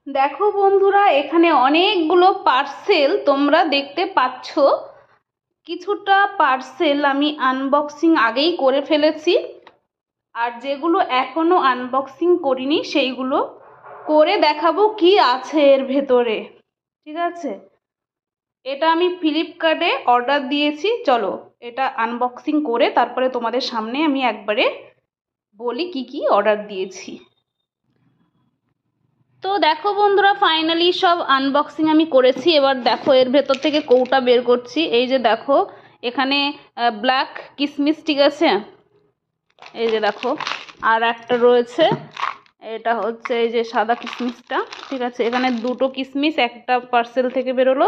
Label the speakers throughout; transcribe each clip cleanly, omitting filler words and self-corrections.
Speaker 1: দেখো বন্ধুরা, এখানে অনেকগুলো পার্সেল তোমরা দেখতে পাচ্ছ। কিছুটা পার্সেল আমি আনবক্সিং আগেই করে ফেলেছি, আর যেগুলো এখনো আনবক্সিং করিনি সেইগুলো করে দেখাবো কি আছে এর ভেতরে। ঠিক আছে, এটা আমি ফ্লিপকার্টে অর্ডার দিয়েছি। চলো এটা আনবক্সিং করে তারপরে তোমাদের সামনে আমি একবারে বলি কি কি অর্ডার দিয়েছি। তো দেখো বন্ধুরা, ফাইনালি সব আনবক্সিং আমি করেছি। এবার দেখো এর ভেতর থেকে কৌটা বের করছি। এই যে দেখো এখানে ব্ল্যাক কিসমিস, ঠিক আছে, এই যে দেখো। আর একটা রয়েছে, এটা হচ্ছে এই যে সাদা কিসমিসটা, ঠিক আছে। এখানে দুটো কিসমিস একটা পার্সেল থেকে বেরোলো,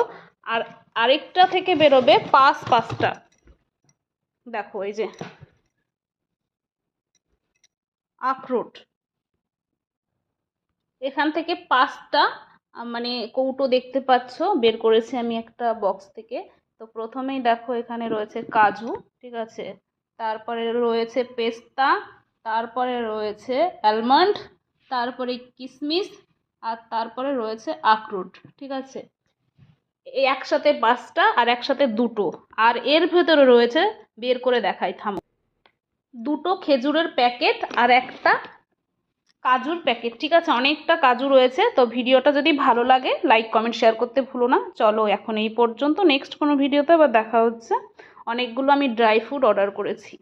Speaker 1: আর আরেকটা থেকে বেরোবে পাঁচটা। দেখো এই যে আখরোট, এখান থেকে পাঁচটা মানে কৌটো দেখতে পাচ্ছ বের করেছি আমি একটা বক্স থেকে। তো প্রথমেই দেখো এখানে রয়েছে কাজু, ঠিক আছে, তারপরে রয়েছে পেস্তা, তারপরে রয়েছে অ্যালমন্ড, তারপরে কিশমিশ, আর তারপরে রয়েছে আখরোট, ঠিক আছে। এই একসাথে পাঁচটা আর একসাথে দুটো। আর এর ভেতরে রয়েছে, বের করে দেখাই থামো, দুটো খেজুরের প্যাকেট আর একটা কাজুর প্যাকেট, ঠিক আছে। অনেকটা কাজু রয়েছে। তো ভিডিওটা যদি ভালো লাগে লাইক কমেন্ট শেয়ার করতে ভুলো না। চলো এখন এই পর্যন্ত, নেক্সট কোনো ভিডিওতে আবার দেখা হচ্ছে। অনেকগুলো আমি ড্রাই ফ্রুট অর্ডার করেছি।